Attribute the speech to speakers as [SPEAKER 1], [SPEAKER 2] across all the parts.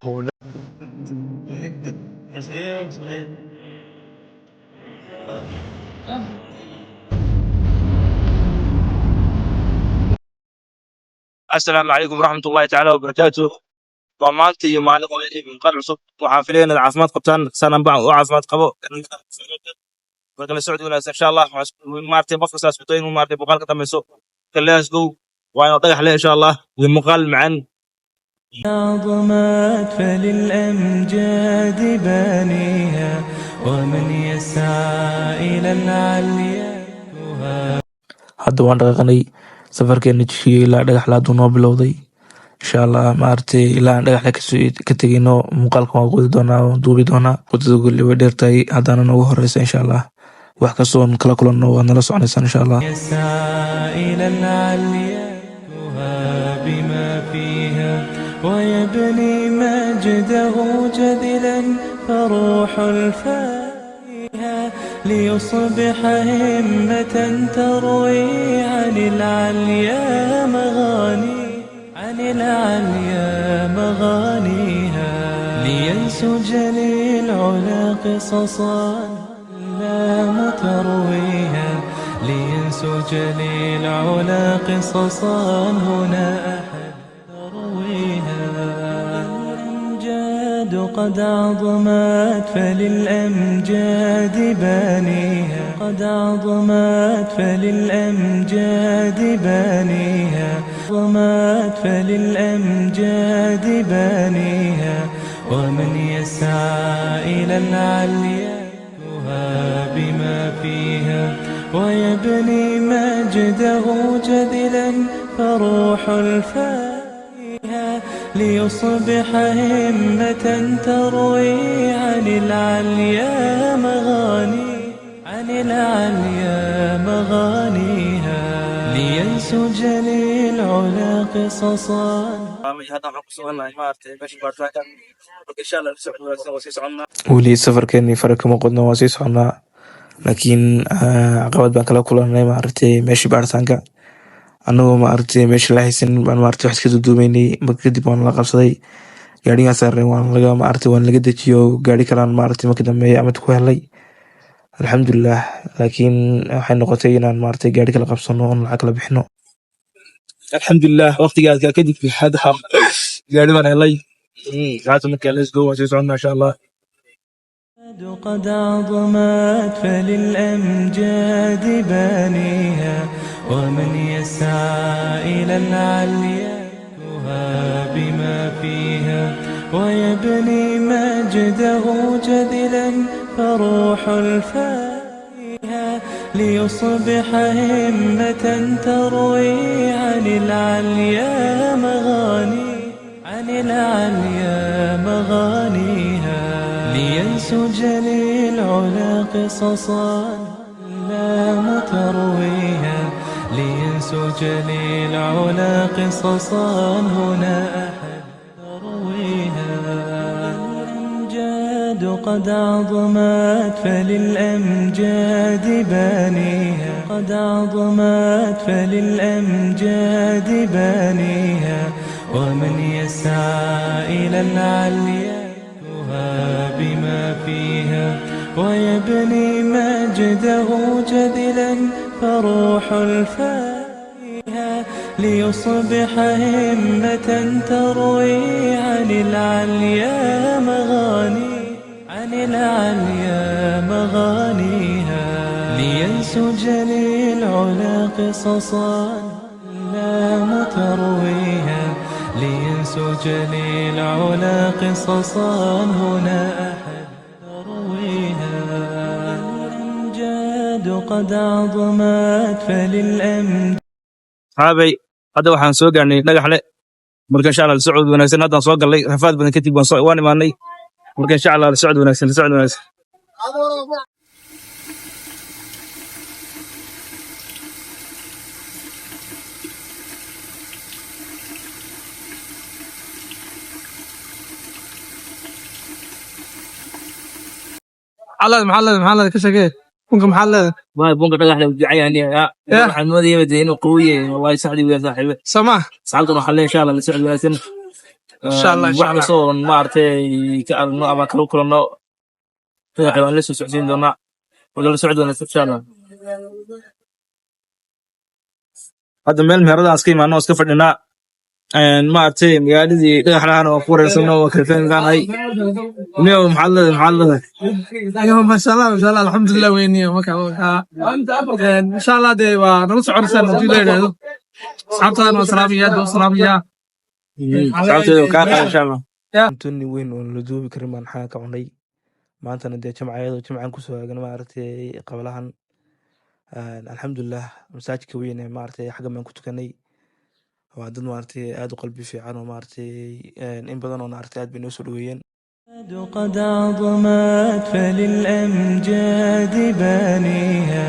[SPEAKER 1] هنا
[SPEAKER 2] السلام عليكم ورحمة الله تعالى وبركاته. ومالتي مالك من قرن صب وحافلين العاصمات قبطان سنة بعض وعاصمات قبو لكن السعودية وناس إن شاء الله مارتي بفرس أسبوعين ومارتي بقال قطع من سوق خليها سقو وأنا طيح عليه إن شاء الله والمقال معن
[SPEAKER 3] عظمت فللأمجاد بانيها ومن يسعى إلى العليا
[SPEAKER 4] hadda waan dhaqaaqnay safarkeena jishiyey ilaa dhagaxle hadduu noo bilowday insha allah maaragtay ilaa aan dhagaxle ka tegino muuqaalkan waan qodi doonaa waan duubi doonaa wadada golli way dheertahay haddaana noogu horeysa insha allah wax kastoon kala kulanno waad nala soconaysaan insha allah
[SPEAKER 3] يسعى إلى العليا بما فيها ويبني مجده جدلا فروح الفاتحة ليصبح همة تروي عن العليا مغاني عن العليا مغانيها لينسج للعلا قصصا لا مترويها لينسج للعلا قصصا هنا أحد ترويها الأمجاد قد عظمت فللأمجاد بانيها قد عظمت فللأمجاد بانيها عظمت فللأمجاد بانيها ومن يسعى إلى العليا بما فيها ويبني مجده جدلا فروح الفاتحة ليصبح همة تروي عن العليا مغاني عن العليا مغانيها لينسج للعلا قصصا
[SPEAKER 2] هذا حق سؤالنا مارتي باش بارتاكا إن شاء الله السعودية وسيس عنا
[SPEAKER 4] weli safarkeenii fara kama qodno waan sii soconaa laakiin caqabad baan kala kulanay maaragtay meeshii baaritaanka annagoo maaragtay meesha la haysan baan maaragtay wax iska duuduubeynay marka kadib waan la qabsaday gaarigaan saarnay waan laga dejiyo gaari kalaan maaragtay markii dambe amad ku helay alxamdulilah laakiin waxay noqotay inaan maaragtay gaari kala qabsano oon lacag kala bixino
[SPEAKER 2] الحمد لله وقت قاعد كده في هذا حق قاعد وانا لي قاعد نك ليتس جو وسيس عنا إن شاء الله
[SPEAKER 3] قد عظمت فللأمجاد بانيها ومن يسعى إلى العليا بما فيها ويبني مجده جدلا فروح الفاتحة ليصبح همة تروي عن العليا مغاني عن العليا مغانيها لينسج للعلا قصصا لا مترويها لينسج للعلا قصصا هنا أحد ترويها الأمجاد قد عظمت فللأمجاد بانيها قد عظمت فللأمجاد بانيها ومن يسعى إلى العليا بما فيها ويبني مجده جدلا فروح الفاتحة ليصبح همة تروي عن العليا مغاني عن العليا مغانيها لينسج للعلا قصصا لا مترويها لينسج للعلا قصصا هنا أحد ترويها الأمجاد قد عظمت فللأمجاد
[SPEAKER 2] صحابي هذا waxaan soo gaarnay dhagaxle marka insha Allah socod wanaagsan hadaan soo galay rafaad badan kadib waan imaanay marka insha Allah socod wanaagsan
[SPEAKER 5] محل كشكي ممكن محل
[SPEAKER 2] ما بونك dhagaxle wajacayani waxaan moodayay inuu qawiye wallahi saxdi weey saaxiibe
[SPEAKER 5] سماح
[SPEAKER 2] saalkan waxa la insha Allah socod wanaagsan
[SPEAKER 5] insha allah insha
[SPEAKER 2] wax
[SPEAKER 5] allah
[SPEAKER 2] kastoo maaragtay ka aragno ama kala kulanno waan la soo socodsiin doonaa wada la socod wanaagsan insha allah hadda meel meherada aan iska imaano oo iska fadhinaa maaragtay magaaladii dhagaxlahan oo ku wareersano oo kalfeenkaanahay niyo maxaad leedahay
[SPEAKER 5] ايوه ما شاء الله الحمد لله ويني وكا ان شاء الله دي ونلا سocodsan hadii la yiraahdo asxaabtaan waa salaamiyaa
[SPEAKER 2] sababteeda kaa qaad insha allah
[SPEAKER 4] cuntooyin weyn oo la duubi karin baan xaga ka cunay maantana dee jamcaan kusoo haagan maaragtay qabalahan alxamdulilah masaajidka weyn ee maaragtay xagga baan ku tukanay waa dad maaragtay aad u qalbi fiican oo maaragtay in badan oo maaragtay aad bay noo soo dhaweeyeen
[SPEAKER 3] قد عظمت فللأمجاد بانيها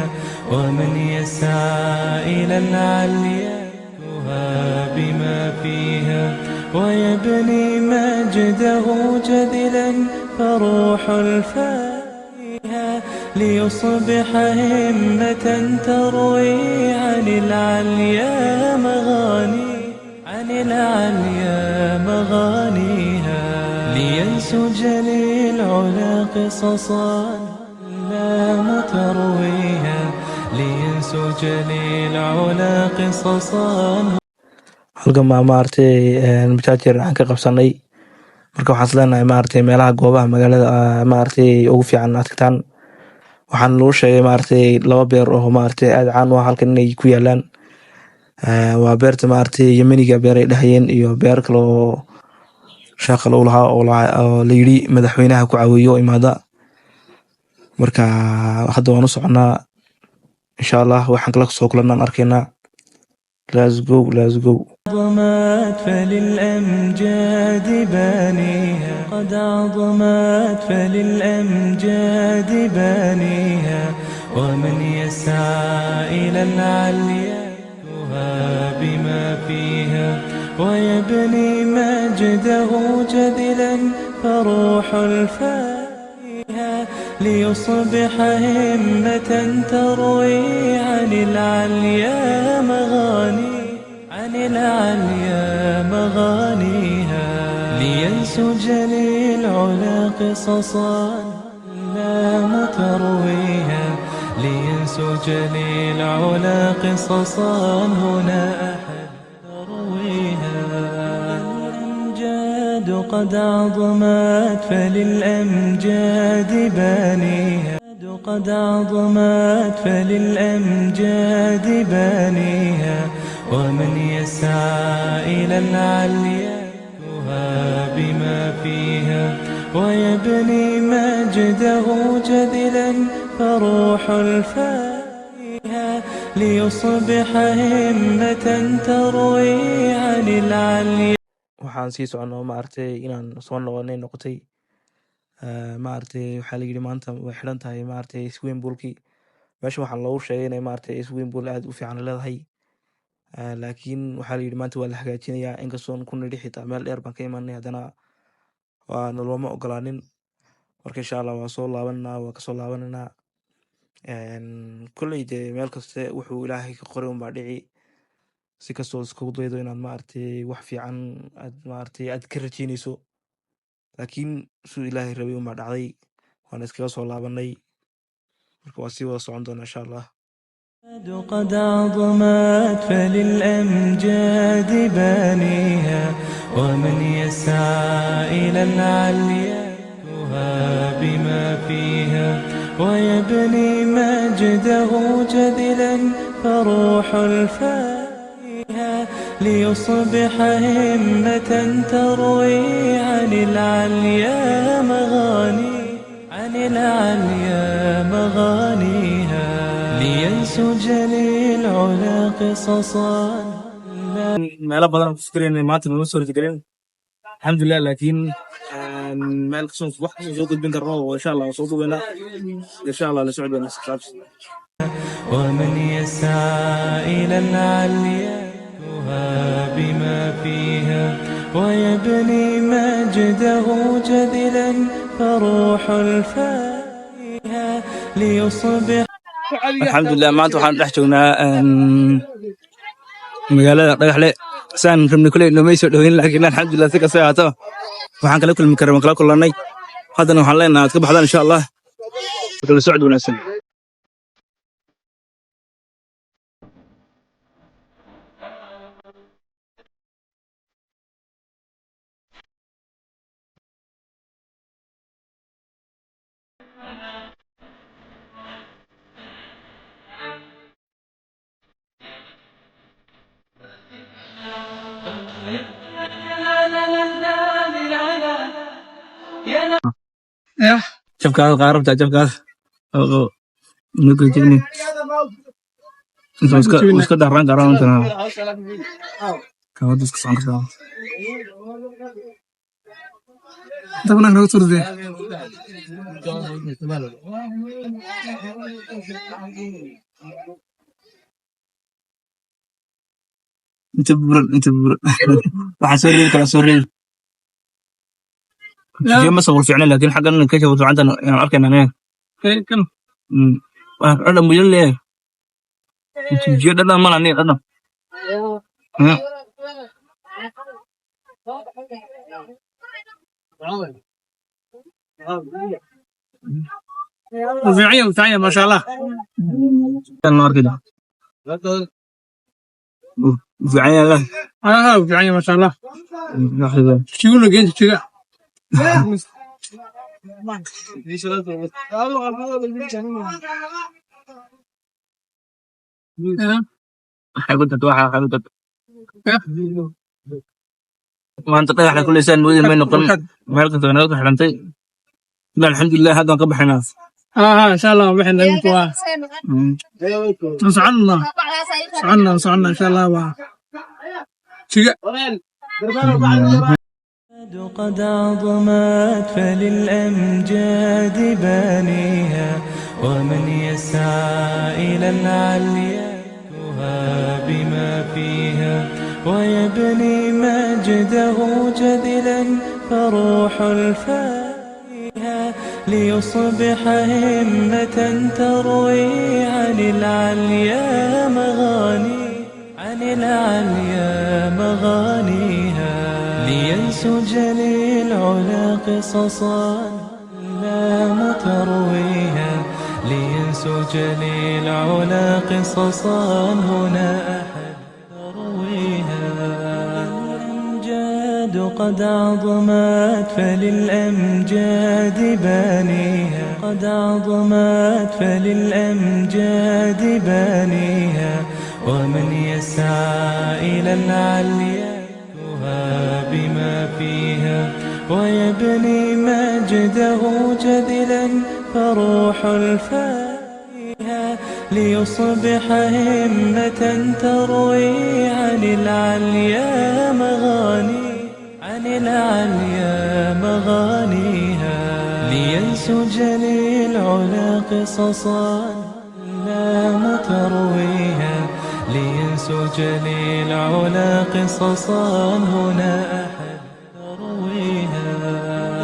[SPEAKER 3] ومن يسعى إلى العليا بما فيها ويبني مجده جدلا فروح الفاتحة ليصبح همة تروي عن العليا مغانيها لينسج للعلا قصصا لا مترويها لينسج للعلا قصصا
[SPEAKER 4] halkan baa maaragtay majaajir aan ka qabsanay marka waxaan isleenahay maaragtay meelaha goobaha magaalada maaragtay ugu fiican aad tagtaan waxaan lagu sheegay maaragtay 2 beer oo maaragtay aad caan u ah halkan inay ku yaalaan waa beerta maaragtay yemeniga beeray dhahayeen iyo beer kale oo shaqal u lahaa oo la yiri madaxweynaha ku caawiyo imaada marka hadda waan u soconaa insha Allah waxaan kala soo kulanaan arkaynaa let's go
[SPEAKER 3] عظمت فللأمجاد بانيها قد عظمت فللأمجاد بانيها ومن يسعى إلى العليا بما فيها ويبني مجده جدلا فروح الفاتحة ليصبح همة تروي عن العليا مغانيها لينسج للعلا قصصا لا مترويها لينسج للعلا قصصا هنا أحد ترويها الأمجاد قد عظمت فللأمجاد بانيها قد عظمت فللأمجاد بانيها ومن يسعى إلى العليا بما فيها ويبني مجده جدلا فروح الفاتحة ليصبح همة تروي عن العليا
[SPEAKER 4] waxaan sii soconaa maaragtay inaan soo noqotay maaragtay waxaa la yiri maanta way xiran tahay maaragtay swimming poolkii meesha waxaan loogu sheegay inay maaragtay swimming pool aad u fiican leedahay laakiin waxaa la yiri maanta waa la hagaajinayaa inkastoo ku nidhi xitaa meel dheer baan ka imanay haddana waa nalooma ogolaanin marka insha Allah waa kasoo laabananaa kolley dee meel kaste wuxuu ilaahay ka qoray unbaa dhici si kastoo iskugu daydo inaad maaragtay wax fiican aad ka rajaynayso laakiin siduu ilaahay rabay unbaa dhacday waana iskaga soo laabanay marka waa sii wada socon doonaa insha Allah
[SPEAKER 3] قد عظمت فللأمجاد بانيها ومن يسعى إلى العليا بما فيها ويبني مجده جدلا فروح الفاتحة ليصبح همة تروي عن العليا مغانيها لينسج للعلا قصصا
[SPEAKER 2] meelo badan ku fikirayna maanta noo soo rigelin alxamdulilah laakiin meel kasoo wax kasoo soo gudbin karno oo insha Allah soo duubana insha Allah la socod wanaagsan sababs
[SPEAKER 3] ومن يسعى إلى العليا بما فيها ويبني مجده جدلا فروح الفاتحة ليصبح
[SPEAKER 2] alxamdulilah maanta waxaan dhex joognaa magaalada dhagaxle saan rabnay kuley noomay soo dhaweyn laakiin alxamdulilah si kasta haato waxaan kala kulmi karaa waan kala kulannay haddana waxaan leenahay aad ka baxdaan insha allah kala socod wanaagsan
[SPEAKER 5] ya
[SPEAKER 2] jabkaada qaarabta jabkaada oo nugu jigni inta iska darran garan intana kawada iska socon kartaa
[SPEAKER 5] dabna nagu turde
[SPEAKER 2] inta buran waxaa soo reebi karaa soo reebi ما صور فعلا لكن حقا كشفوا عندنا يعني أركنا هنا
[SPEAKER 5] كم
[SPEAKER 2] أنا مجال ليه جد أنا ما لاني أنا
[SPEAKER 5] وفي ما شاء الله
[SPEAKER 2] النار كده وفي عين له
[SPEAKER 5] وفي عين ما شاء الله
[SPEAKER 2] لحظة
[SPEAKER 5] شو له جنت شو
[SPEAKER 2] حقول تتوحى حقول ما أنت طيح على كل إنسان مودي ما ينقل ما يلقى تغنيات حلمتي لا الحمد لله هذا قبح ناس
[SPEAKER 5] إن شاء الله بحنا يمكوا نصعنا إن شاء الله
[SPEAKER 3] قد عظمت فللأمجاد بانيها ومن يسعى إلى العليا بما فيها ويبني مجده جدلا فروح الفاتحة ليصبح همة تروي عن العليا مغانيها لينسج للعلا قصصا لا مترويها لينسج للعلا قصصا هنا أحد ترويها الأمجاد قد عظمت فللأمجاد بانيها قد عظمت فللأمجاد بانيها ومن يسعى إلى العليا بما فيها ويبني مجده جدلا فروح الفاتحة ليصبح همة تروي عن العليا مغانيها لينسج للعلا قصصا لا مترويها لينسج للعلا قصصا هنا أحد ترويها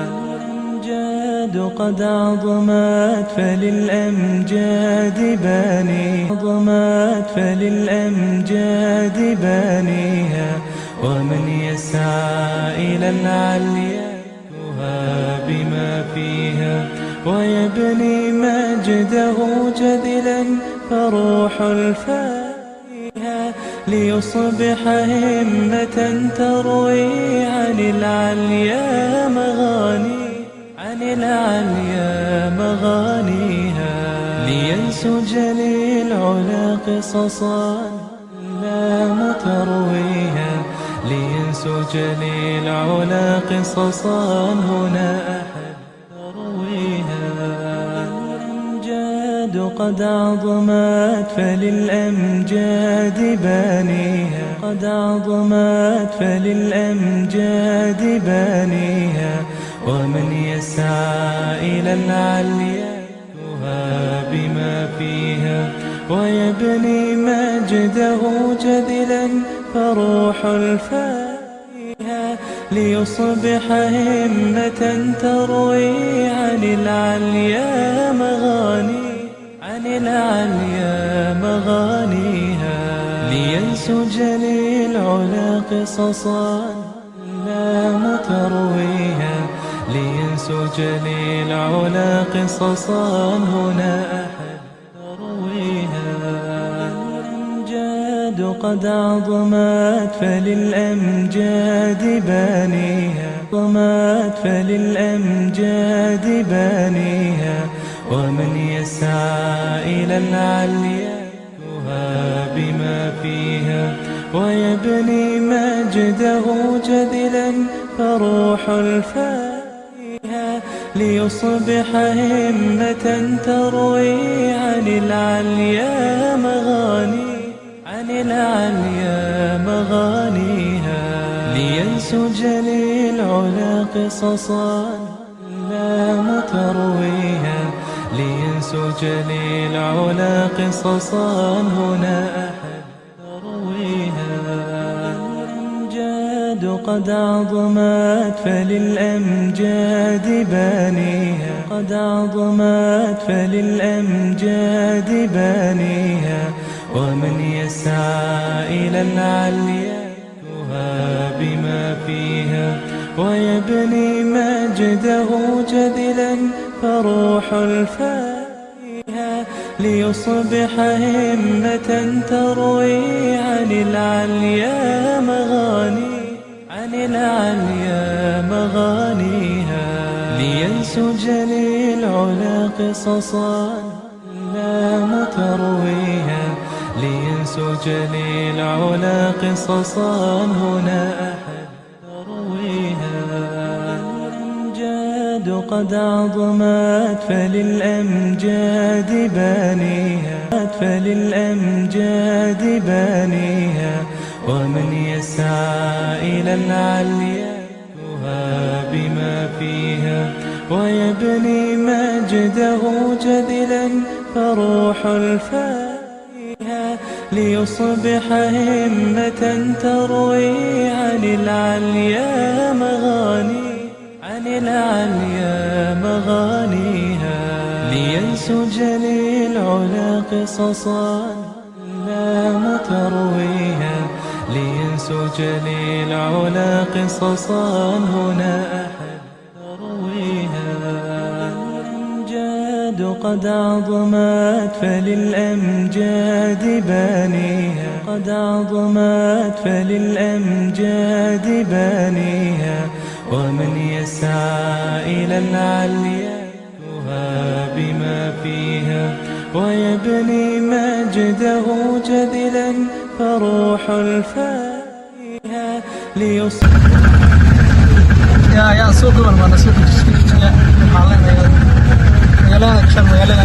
[SPEAKER 3] الأمجاد قد عظمت فللأمجاد بانيها ومن يسعى إلى العليا بما فيها ويبني مجده جدلا فروح الفاتحة ليصبح همة تروي عن العليا مغانيها لينسج للعلا قصصا لا مترويها لينسج للعلا قصصا هنا أحد ترويها الأمجاد قد عظمت فللأمجاد بانيها ومن يسعى إلى العليا بما فيها ويبني مجده جدلا فروح الفاتحة ليصبح همة تروي عن العليا مغانيها لينسج للعلا قصصا لا ترويها لينسج للعلا قصصا هنا أحد ترويها الأمجاد قد عظمت فللأمجاد بانيها عظمت فللأمجاد بانيها ومن يسعى إلى العليا بما فيها ويبني مجده جذلا فروح الفائها ليصبح همة تروي عن العليا مغانيها لينسج للعلا قصصا لا ترويها لينسج للعلا قصصا هنا أحد ترويها الأمجاد قد عظمت فللأمجاد بانيها قد عظمت فللأمجاد بانيها ومن يسعى إلى العليا بما فيها ويبني مجده جذلا فروح الفائها ليصبح همة تروي عن العليا مغانيها لينسج للعلا قصصا لا ترويها لينسج للعلا قصصا هنا أحد ترويها الأمجاد قد عظمت فللأمجاد بانيها ومن يسعى إلى العليا بما فيها ويبني مجده جذلا فروح الفائها ليصبح همة تروي عن العليا مغانيها لينسج للعلا قصصا لا ترويها لينسج للعلا قصصا هنا أحد ترويها الأمجاد قد عظمت فللأمجاد بانيها قد عظمت فللأمجاد بانيها ومن يسعى إلى العليا بما فيها ويبني مجده جذلا فروح الفائها
[SPEAKER 5] يا سوق ولا سوق لا مقالة كشر مقالة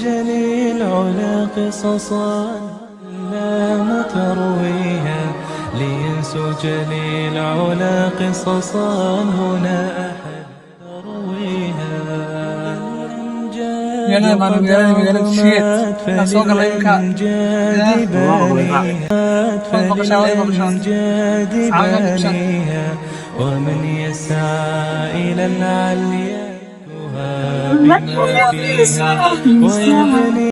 [SPEAKER 3] جليل العلا قصصا لا ترويها لينسج للعلا قصصا هنا أحد ترويها فللأمجاد بانيها ومن يسعى إلى العليا بما فيها ويبني